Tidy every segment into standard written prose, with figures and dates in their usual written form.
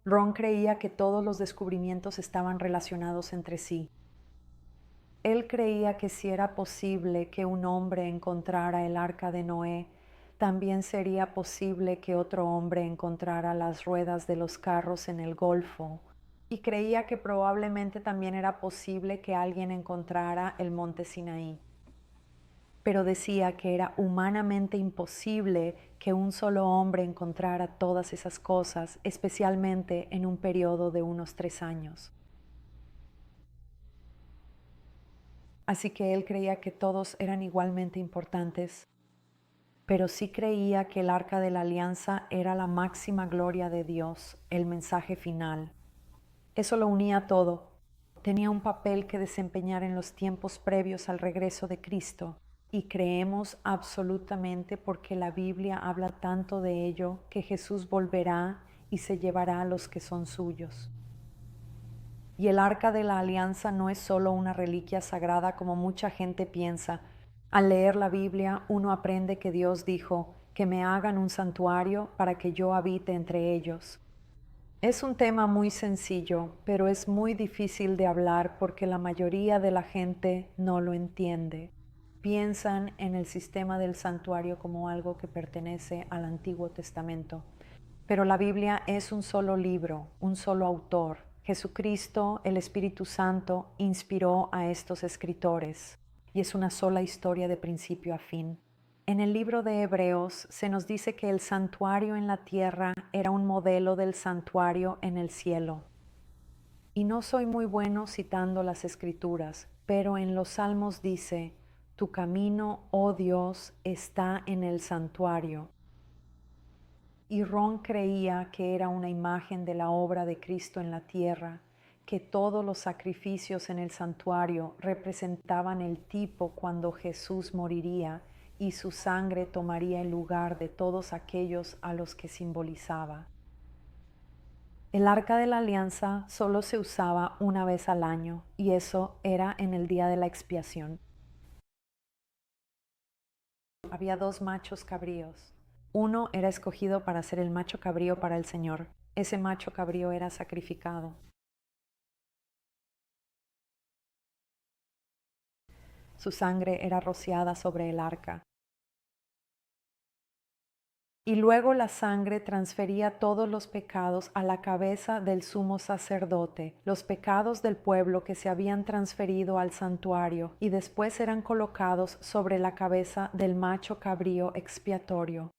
Ron creía que todos los descubrimientos estaban relacionados entre sí. Él creía que si era posible que un hombre encontrara el arca de Noé, también sería posible que otro hombre encontrara las ruedas de los carros en el Golfo, y creía que probablemente también era posible que alguien encontrara el monte Sinaí. Pero decía que era humanamente imposible que un solo hombre encontrara todas esas cosas, especialmente en un periodo de unos 3 años. Así que él creía que todos eran igualmente importantes, pero sí creía que el Arca de la Alianza era la máxima gloria de Dios, el mensaje final. Eso lo unía todo. Tenía un papel que desempeñar en los tiempos previos al regreso de Cristo, y creemos absolutamente porque la Biblia habla tanto de ello que Jesús volverá y se llevará a los que son suyos. Y el Arca de la Alianza no es solo una reliquia sagrada como mucha gente piensa. Al leer la Biblia, uno aprende que Dios dijo, que me hagan un santuario para que yo habite entre ellos. Es un tema muy sencillo, pero es muy difícil de hablar porque la mayoría de la gente no lo entiende. Piensan en el sistema del santuario como algo que pertenece al Antiguo Testamento. Pero la Biblia es un solo libro, un solo autor. Jesucristo, el Espíritu Santo, inspiró a estos escritores y es una sola historia de principio a fin. En el libro de Hebreos se nos dice que el santuario en la tierra era un modelo del santuario en el cielo. Y no soy muy bueno citando las escrituras, pero en los Salmos dice, tu camino, oh Dios, está en el santuario. Y Ron creía que era una imagen de la obra de Cristo en la tierra, que todos los sacrificios en el santuario representaban el tipo cuando Jesús moriría y su sangre tomaría el lugar de todos aquellos a los que simbolizaba. El arca de la alianza solo se usaba una vez al año y eso era en el día de la expiación. Había 2 machos cabríos. Uno era escogido para ser el macho cabrío para el Señor. Ese macho cabrío era sacrificado. Su sangre era rociada sobre el arca. Y luego la sangre transfería todos los pecados a la cabeza del sumo sacerdote, los pecados del pueblo que se habían transferido al santuario, y después eran colocados sobre la cabeza del macho cabrío expiatorio.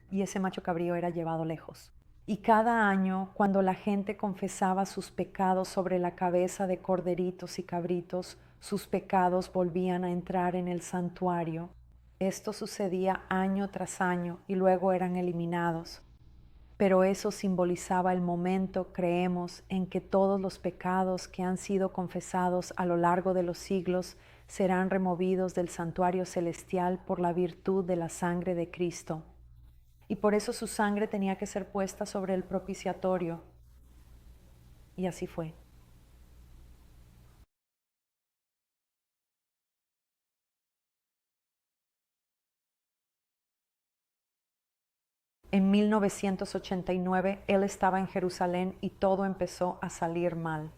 Y ese macho cabrío era llevado lejos. Y cada año, cuando la gente confesaba sus pecados sobre la cabeza de corderitos y cabritos, sus pecados volvían a entrar en el santuario. Esto sucedía año tras año y luego eran eliminados. Pero eso simbolizaba el momento, creemos, en que todos los pecados que han sido confesados a lo largo de los siglos serán removidos del santuario celestial por la virtud de la sangre de Cristo. Y por eso su sangre tenía que ser puesta sobre el propiciatorio. Y así fue. En 1989 él estaba en Jerusalén y todo empezó a salir mal.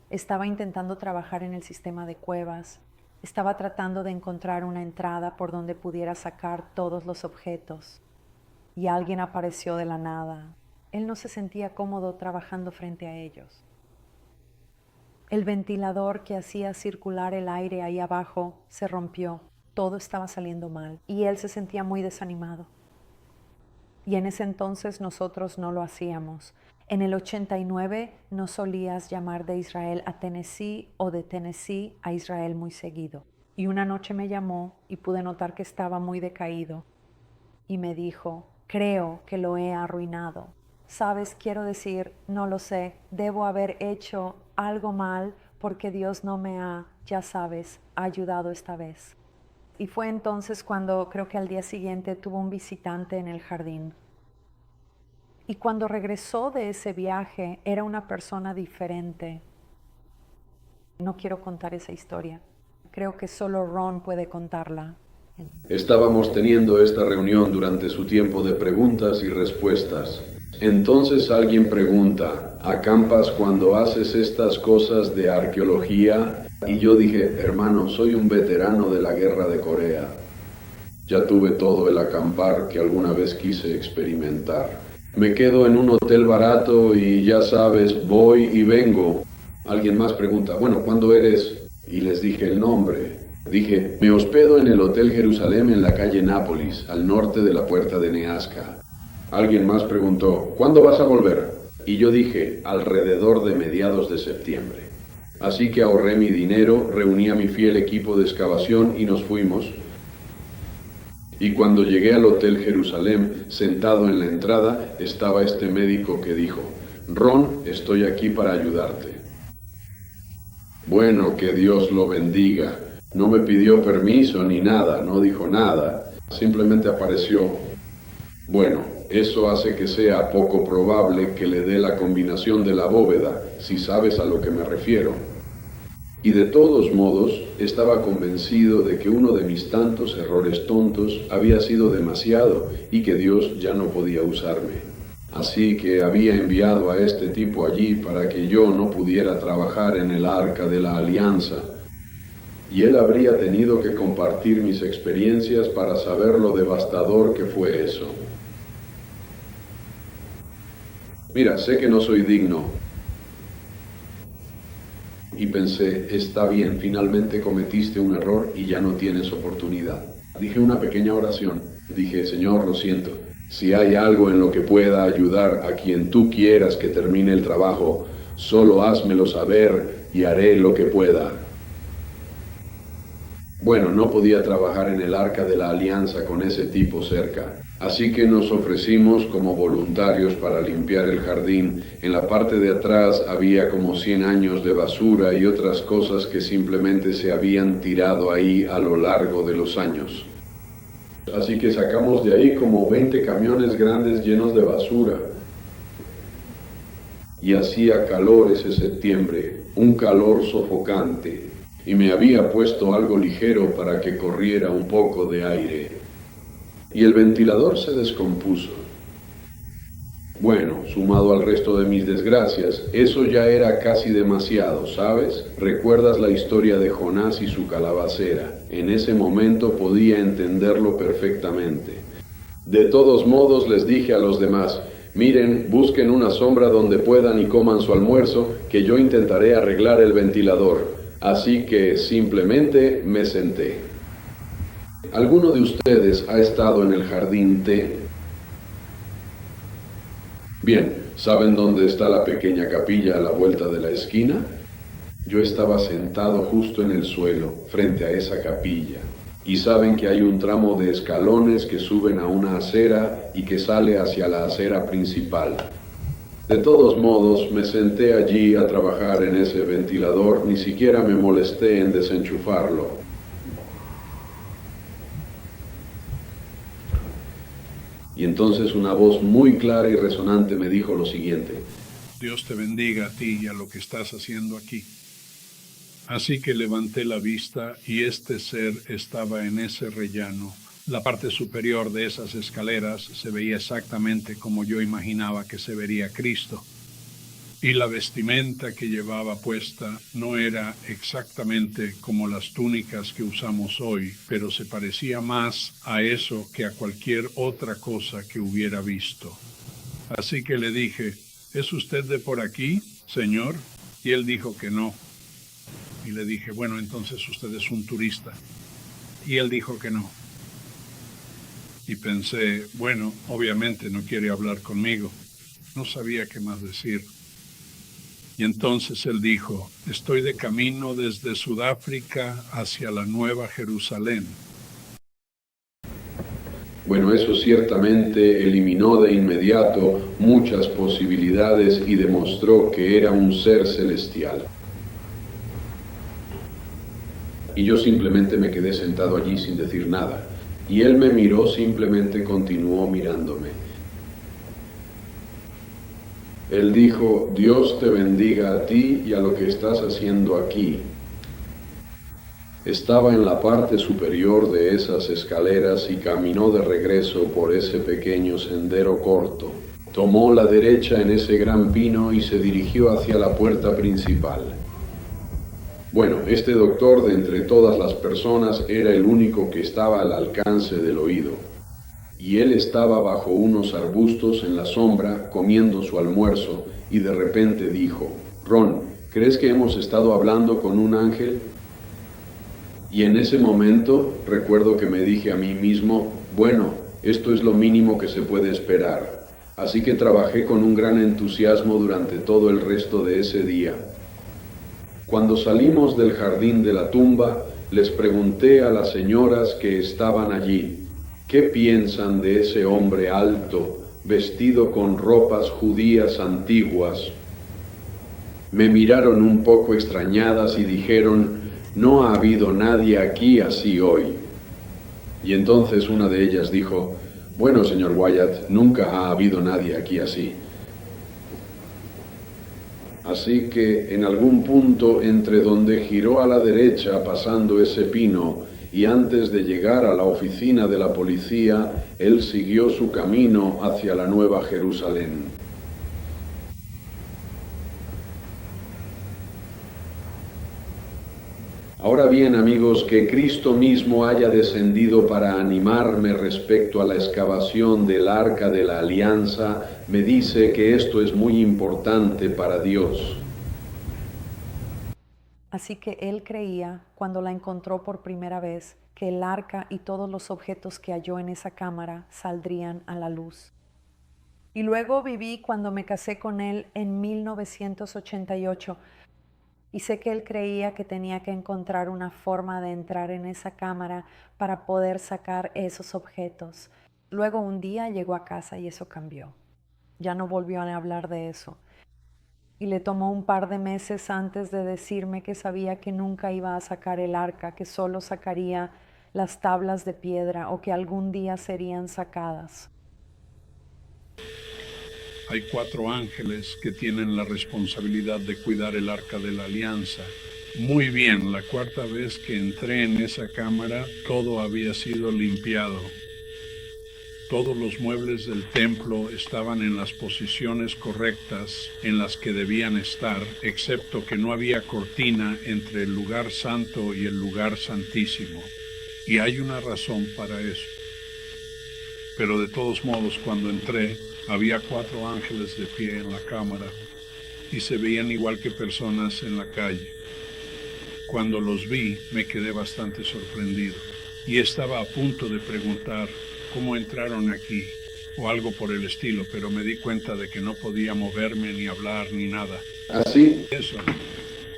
Estaba intentando trabajar en el sistema de cuevas, estaba tratando de encontrar una entrada por donde pudiera sacar todos los objetos. Y alguien apareció de la nada. Él no se sentía cómodo trabajando frente a ellos. El ventilador que hacía circular el aire ahí abajo se rompió. Todo estaba saliendo mal y él se sentía muy desanimado. Y en ese entonces nosotros no lo hacíamos. En el 89 no solías llamar de Israel a Tennessee o de Tennessee a Israel muy seguido. Y una noche me llamó y pude notar que estaba muy decaído. Y me dijo, creo que lo he arruinado. Sabes, quiero decir, no lo sé, debo haber hecho algo mal porque Dios no me ha, ya sabes, ayudado esta vez. Y fue entonces cuando creo que al día siguiente tuvo un visitante en el jardín. Y cuando regresó de ese viaje era una persona diferente. No quiero contar esa historia. Creo que solo Ron puede contarla. Estábamos teniendo esta reunión durante su tiempo de preguntas y respuestas. Entonces alguien pregunta, ¿acampas cuando haces estas cosas de arqueología? Y yo dije, hermano, soy un veterano de la guerra de Corea. Ya tuve todo el acampar que alguna vez quise experimentar. Me quedo en un hotel barato y ya sabes, voy y vengo. Alguien más pregunta, bueno, ¿cuándo eres? Y les dije el nombre. Dije, me hospedo en el Hotel Jerusalén en la calle Nápoles, al norte de la puerta de Neasca. Alguien más preguntó, ¿cuándo vas a volver? Y yo dije, alrededor de mediados de septiembre. Así que ahorré mi dinero, reuní a mi fiel equipo de excavación y nos fuimos. Y cuando llegué al Hotel Jerusalén, sentado en la entrada, estaba este médico que dijo, Ron, estoy aquí para ayudarte. Bueno, que Dios lo bendiga. No me pidió permiso ni nada, no dijo nada, simplemente apareció. Bueno, eso hace que sea poco probable que le dé la combinación de la bóveda, si sabes a lo que me refiero. Y de todos modos, estaba convencido de que uno de mis tantos errores tontos había sido demasiado y que Dios ya no podía usarme. Así que había enviado a este tipo allí para que yo no pudiera trabajar en el Arca de la Alianza. Y él habría tenido que compartir mis experiencias para saber lo devastador que fue eso. Mira, sé que no soy digno. Y pensé, está bien, finalmente cometiste un error y ya no tienes oportunidad. Dije una pequeña oración. Dije, Señor, lo siento. Si hay algo en lo que pueda ayudar a quien tú quieras que termine el trabajo, solo házmelo saber y haré lo que pueda. Bueno, no podía trabajar en el Arca de la Alianza con ese tipo cerca. Así que nos ofrecimos como voluntarios para limpiar el jardín. En la parte de atrás había como 100 años de basura y otras cosas que simplemente se habían tirado ahí a lo largo de los años. Así que sacamos de ahí como 20 camiones grandes llenos de basura. Y hacía calor ese septiembre, un calor sofocante, y me había puesto algo ligero para que corriera un poco de aire. Y el ventilador se descompuso. Bueno, sumado al resto de mis desgracias, eso ya era casi demasiado, ¿sabes? ¿Recuerdas la historia de Jonás y su calabacera? En ese momento podía entenderlo perfectamente. De todos modos les dije a los demás, miren, busquen una sombra donde puedan y coman su almuerzo, que yo intentaré arreglar el ventilador. Así que simplemente me senté. ¿Alguno de ustedes ha estado en el jardín T? Bien, ¿saben dónde está la pequeña capilla a la vuelta de la esquina? Yo estaba sentado justo en el suelo, frente a esa capilla. Y saben que hay un tramo de escalones que suben a una acera y que sale hacia la acera principal. De todos modos, me senté allí a trabajar en ese ventilador, ni siquiera me molesté en desenchufarlo. Y entonces una voz muy clara y resonante me dijo lo siguiente. Dios te bendiga a ti y a lo que estás haciendo aquí. Así que levanté la vista y este ser estaba en ese rellano. La parte superior de esas escaleras se veía exactamente como yo imaginaba que se vería Cristo. Y la vestimenta que llevaba puesta no era exactamente como las túnicas que usamos hoy, pero se parecía más a eso que a cualquier otra cosa que hubiera visto. Así que le dije, ¿es usted de por aquí, señor? Y él dijo que no. Y le dije, bueno, entonces usted es un turista. Y él dijo que no. Y pensé, bueno, obviamente no quiere hablar conmigo. No sabía qué más decir. Y entonces él dijo, estoy de camino desde Sudáfrica hacia la Nueva Jerusalén. Bueno, eso ciertamente eliminó de inmediato muchas posibilidades y demostró que era un ser celestial. Y yo simplemente me quedé sentado allí sin decir nada. Y él me miró, simplemente continuó mirándome. Él dijo, Dios te bendiga a ti y a lo que estás haciendo aquí. Estaba en la parte superior de esas escaleras y caminó de regreso por ese pequeño sendero corto. Tomó la derecha en ese gran pino y se dirigió hacia la puerta principal. Bueno, este doctor de entre todas las personas era el único que estaba al alcance del oído. Y él estaba bajo unos arbustos en la sombra comiendo su almuerzo y de repente dijo: Ron, ¿crees que hemos estado hablando con un ángel? Y en ese momento recuerdo que me dije a mí mismo: bueno, esto es lo mínimo que se puede esperar. Así que trabajé con un gran entusiasmo durante todo el resto de ese día. Cuando salimos del jardín de la tumba, les pregunté a las señoras que estaban allí: ¿qué piensan de ese hombre alto, vestido con ropas judías antiguas? Me miraron un poco extrañadas y dijeron: no ha habido nadie aquí así hoy. Y entonces una de ellas dijo: bueno, señor Wyatt, nunca ha habido nadie aquí así. Así que en algún punto entre donde giró a la derecha pasando ese pino y antes de llegar a la oficina de la policía, él siguió su camino hacia la Nueva Jerusalén. Ahora bien, amigos, que Cristo mismo haya descendido para animarme respecto a la excavación del Arca de la Alianza, me dice que esto es muy importante para Dios. Así que él creía, cuando la encontró por primera vez, que el arca y todos los objetos que halló en esa cámara saldrían a la luz. Y luego viví cuando me casé con él en 1988. Y sé que él creía que tenía que encontrar una forma de entrar en esa cámara para poder sacar esos objetos. Luego un día llegó a casa y eso cambió. Ya no volvió a hablar de eso. Y le tomó un par de meses antes de decirme que sabía que nunca iba a sacar el arca, que solo sacaría las tablas de piedra o que algún día serían sacadas. Hay 4 ángeles que tienen la responsabilidad de cuidar el Arca de la Alianza. Muy bien, la 4ª vez que entré en esa cámara, todo había sido limpiado. Todos los muebles del templo estaban en las posiciones correctas en las que debían estar, excepto que no había cortina entre el lugar santo y el lugar santísimo. Y hay una razón para eso. Pero de todos modos, cuando entré, había 4 ángeles de pie en la cámara y se veían igual que personas en la calle. Cuando los vi, me quedé bastante sorprendido y estaba a punto de preguntar cómo entraron aquí o algo por el estilo, pero me di cuenta de que no podía moverme ni hablar ni nada. ¿Así? Eso.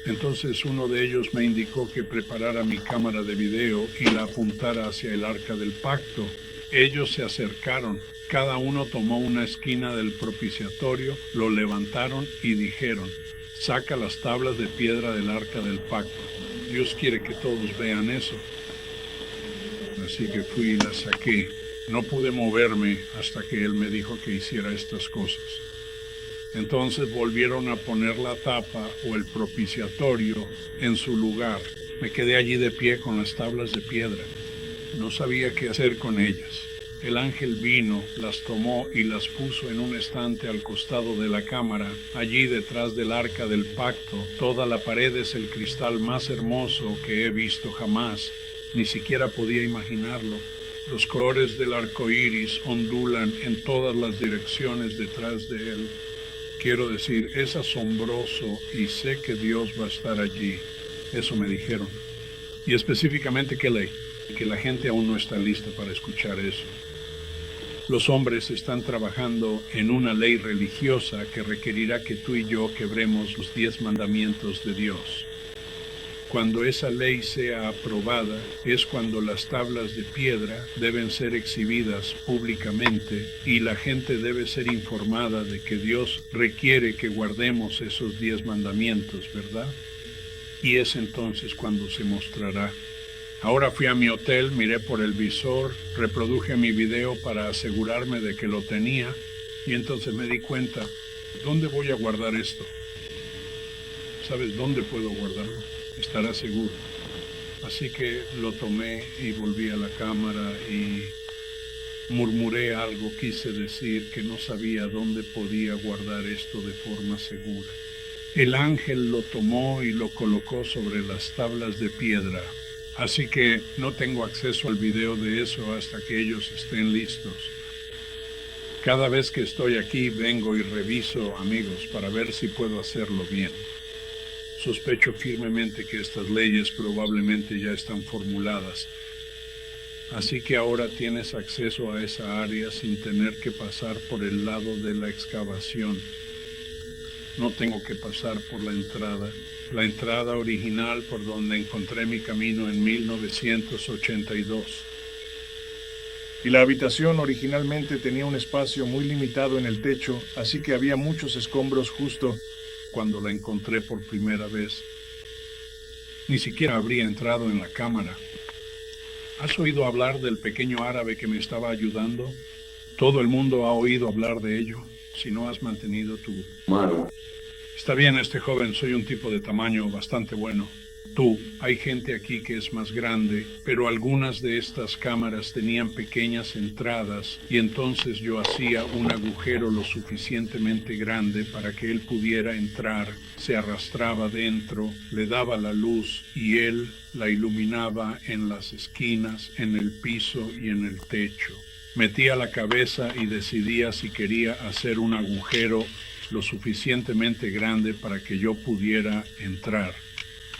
Entonces uno de ellos me indicó que preparara mi cámara de video y la apuntara hacia el Arca del Pacto. Ellos se acercaron, cada uno tomó una esquina del propiciatorio, lo levantaron y dijeron: saca las tablas de piedra del Arca del Pacto. Dios quiere que todos vean eso. Así que fui y las saqué. No pude moverme hasta que él me dijo que hiciera estas cosas. Entonces volvieron a poner la tapa o el propiciatorio en su lugar. Me quedé allí de pie con las tablas de piedra. No sabía qué hacer con ellas. El ángel vino, las tomó y las puso en un estante al costado de la cámara. Allí detrás del Arca del Pacto, toda la pared es el cristal más hermoso que he visto jamás. Ni siquiera podía imaginarlo. Los colores del arco iris ondulan en todas las direcciones detrás de él. Quiero decir, es asombroso y sé que Dios va a estar allí. Eso me dijeron. Y específicamente, ¿qué ley? Que la gente aún no está lista para escuchar eso. Los hombres están trabajando en una ley religiosa que requerirá que tú y yo quebremos los 10 mandamientos de Dios. Cuando esa ley sea aprobada, es cuando las tablas de piedra deben ser exhibidas públicamente y la gente debe ser informada de que Dios requiere que guardemos esos 10 mandamientos, ¿verdad? Y es entonces cuando se mostrará. Ahora fui a mi hotel, miré por el visor, reproduje mi video para asegurarme de que lo tenía y entonces me di cuenta, ¿dónde voy a guardar esto? ¿Sabes dónde puedo guardarlo? Estarás seguro. Así que lo tomé y volví a la cámara y murmuré algo, quise decir que no sabía dónde podía guardar esto de forma segura. El ángel lo tomó y lo colocó sobre las tablas de piedra, así que no tengo acceso al video de eso hasta que ellos estén listos. Cada vez que estoy aquí vengo y reviso, amigos, para ver si puedo hacerlo bien. Sospecho firmemente que estas leyes probablemente ya están formuladas. Así que ahora tienes acceso a esa área sin tener que pasar por el lado de la excavación. No tengo que pasar por la entrada original por donde encontré mi camino en 1982. Y la habitación originalmente tenía un espacio muy limitado en el techo, así que había muchos escombros justo cuando la encontré por primera vez. Ni siquiera habría entrado en la cámara. ¿Has oído hablar del pequeño árabe que me estaba ayudando? Todo el mundo ha oído hablar de ello, si no has mantenido tu mano. Está bien, este joven, soy un tipo de tamaño bastante bueno. Tú, hay gente aquí que es más grande, pero algunas de estas cámaras tenían pequeñas entradas y entonces yo hacía un agujero lo suficientemente grande para que él pudiera entrar, se arrastraba dentro, le daba la luz y él la iluminaba en las esquinas, en el piso y en el techo. Metía la cabeza y decidía si quería hacer un agujero lo suficientemente grande para que yo pudiera entrar.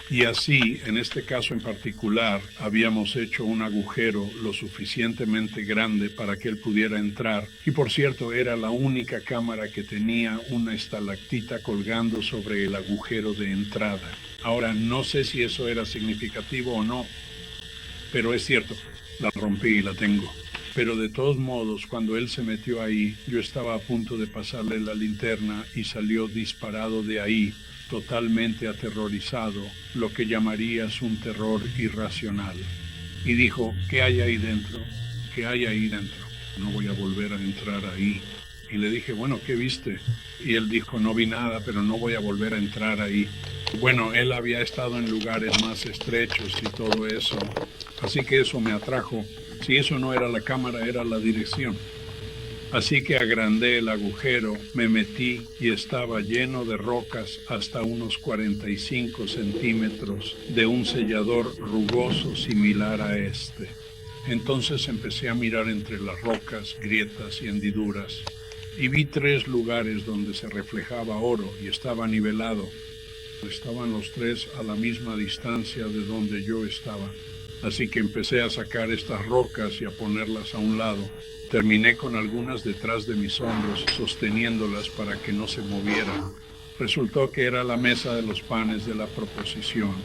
Y así, en este caso en particular, habíamos hecho un agujero lo suficientemente grande para que él pudiera entrar. Y por cierto, era la única cámara que tenía una estalactita colgando sobre el agujero de entrada. Ahora, no sé si eso era significativo o no, pero es cierto, la rompí y la tengo. Pero de todos modos, cuando él se metió ahí, yo estaba a punto de pasarle la linterna y salió disparado de ahí, totalmente aterrorizado, lo que llamarías un terror irracional. Y dijo, ¿qué hay ahí dentro? ¿Qué hay ahí dentro? No voy a volver a entrar ahí. Y le dije, bueno, ¿qué viste? Y él dijo, no vi nada, pero no voy a volver a entrar ahí. Bueno, él había estado en lugares más estrechos y todo eso, así que eso me atrajo. Si eso no era la cámara, era la dirección. Así que agrandé el agujero, me metí y estaba lleno de rocas hasta unos 45 centímetros de un sellador rugoso similar a este. Entonces empecé a mirar entre las rocas, grietas y hendiduras y vi 3 lugares donde se reflejaba oro y estaba nivelado. Estaban los 3 a la misma distancia de donde yo estaba. Así que empecé a sacar estas rocas y a ponerlas a un lado. Terminé con algunas detrás de mis hombros, sosteniéndolas para que no se movieran. Resultó que era la mesa de los panes de la proposición.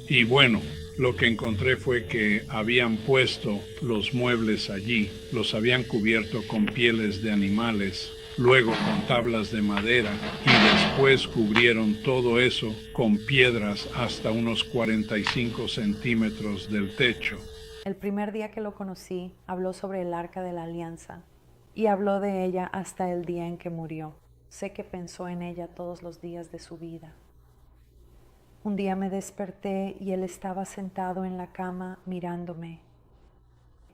Y bueno, lo que encontré fue que habían puesto los muebles allí, los habían cubierto con pieles de animales, luego con tablas de madera y después cubrieron todo eso con piedras hasta unos 45 centímetros del techo. El primer día que lo conocí, habló sobre el Arca de la Alianza y habló de ella hasta el día en que murió. Sé que pensó en ella todos los días de su vida. Un día me desperté y él estaba sentado en la cama mirándome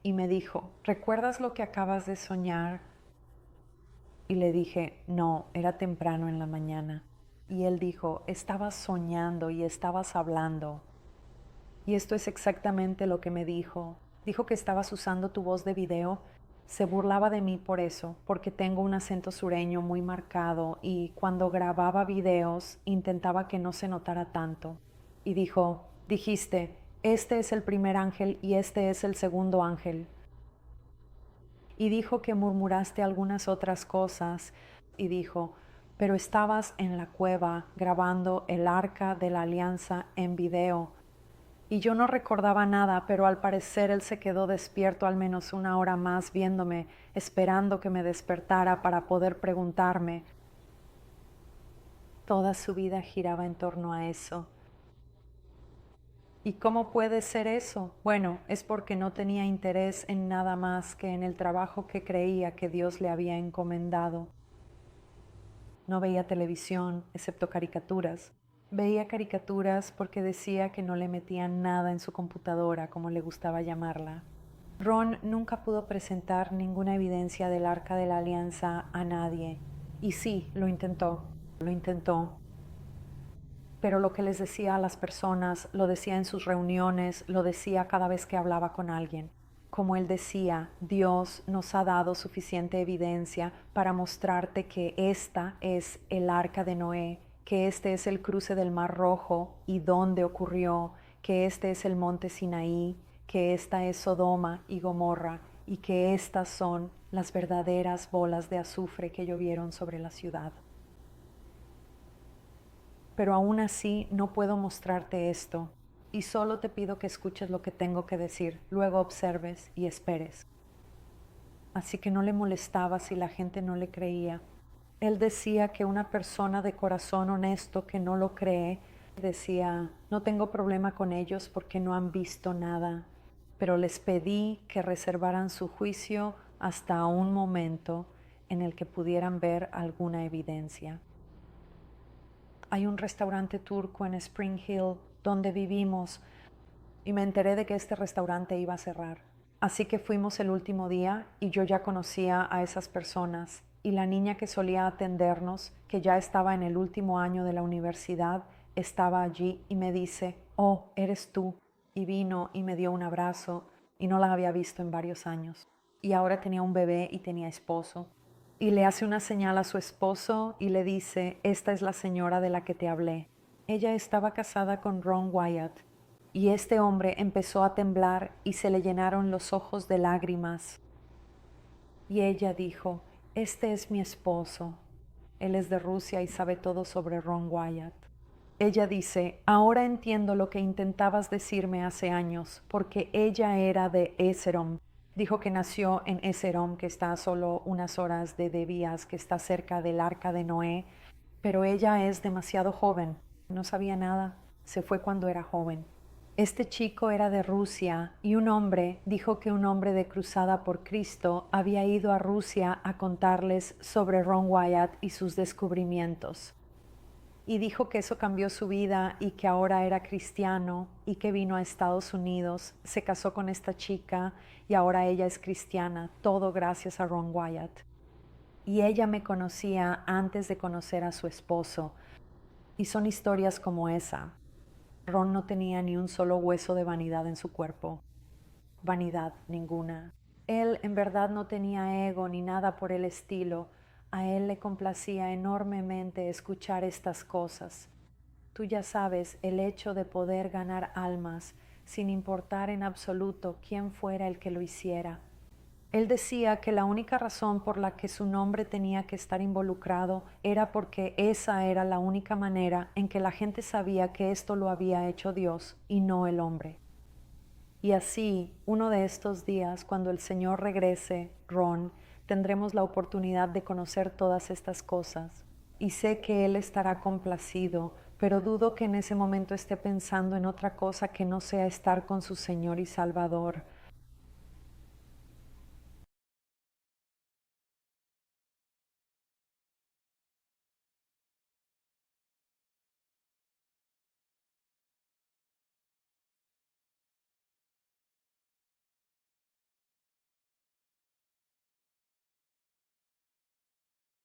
y me dijo, ¿recuerdas lo que acabas de soñar? Y le dije, no, era temprano en la mañana. Y él dijo, estabas soñando y estabas hablando. Y esto es exactamente lo que me dijo. Dijo que estabas usando tu voz de video. Se burlaba de mí por eso, porque tengo un acento sureño muy marcado y cuando grababa videos intentaba que no se notara tanto. Y dijo, dijiste, este es el primer ángel y este es el segundo ángel. Y dijo que murmuraste algunas otras cosas y dijo, pero estabas en la cueva grabando el Arca de la Alianza en video. Y yo no recordaba nada, pero al parecer él se quedó despierto al menos 1 hora más viéndome, esperando que me despertara para poder preguntarme. Toda su vida giraba en torno a eso. ¿Y cómo puede ser eso? Bueno, es porque no tenía interés en nada más que en el trabajo que creía que Dios le había encomendado. No veía televisión, excepto caricaturas. Veía caricaturas porque decía que no le metían nada en su computadora, como le gustaba llamarla. Ron nunca pudo presentar ninguna evidencia del Arca de la Alianza a nadie. Y sí, lo intentó. Pero lo que les decía a las personas, lo decía en sus reuniones, lo decía cada vez que hablaba con alguien. Como él decía, Dios nos ha dado suficiente evidencia para mostrarte que esta es el Arca de Noé, que este es el cruce del Mar Rojo y dónde ocurrió, que este es el monte Sinaí, que esta es Sodoma y Gomorra y que estas son las verdaderas bolas de azufre que llovieron sobre la ciudad. Pero aún así no puedo mostrarte esto, y solo te pido que escuches lo que tengo que decir, luego observes y esperes. Así que no le molestaba si la gente no le creía. Él decía que una persona de corazón honesto que no lo cree, decía, no tengo problema con ellos porque no han visto nada, pero les pedí que reservaran su juicio hasta un momento en el que pudieran ver alguna evidencia. Hay un restaurante turco en Spring Hill donde vivimos y me enteré de que este restaurante iba a cerrar. Así que fuimos el último día y yo ya conocía a esas personas y la niña que solía atendernos, que ya estaba en el último año de la universidad, estaba allí y me dice, oh, eres tú. Y vino y me dio un abrazo y no la había visto en varios años. Y ahora tenía un bebé y tenía esposo. Y le hace una señal a su esposo y le dice, esta es la señora de la que te hablé. Ella estaba casada con Ron Wyatt y este hombre empezó a temblar y se le llenaron los ojos de lágrimas. Y ella dijo, este es mi esposo. Él es de Rusia y sabe todo sobre Ron Wyatt. Ella dice, ahora entiendo lo que intentabas decirme hace años, porque ella era de Eserom. Dijo que nació en Eserom, que está a solo unas horas de Debías, que está cerca del Arca de Noé, pero ella es demasiado joven, no sabía nada, se fue cuando era joven. Este chico era de Rusia y un hombre dijo que un hombre de Cruzada por Cristo había ido a Rusia a contarles sobre Ron Wyatt y sus descubrimientos. Y dijo que eso cambió su vida y que ahora era cristiano y que vino a Estados Unidos, se casó con esta chica y ahora ella es cristiana, todo gracias a Ron Wyatt. Y ella me conocía antes de conocer a su esposo. Y son historias como esa. Ron no tenía ni un solo hueso de vanidad en su cuerpo. Vanidad ninguna. Él en verdad no tenía ego ni nada por el estilo. A él le complacía enormemente escuchar estas cosas. Tú ya sabes, el hecho de poder ganar almas sin importar en absoluto quién fuera el que lo hiciera. Él decía que la única razón por la que su nombre tenía que estar involucrado era porque esa era la única manera en que la gente sabía que esto lo había hecho Dios y no el hombre. Y así, uno de estos días, cuando el Señor regrese, Ron, tendremos la oportunidad de conocer todas estas cosas. Y sé que Él estará complacido, pero dudo que en ese momento esté pensando en otra cosa que no sea estar con su Señor y Salvador,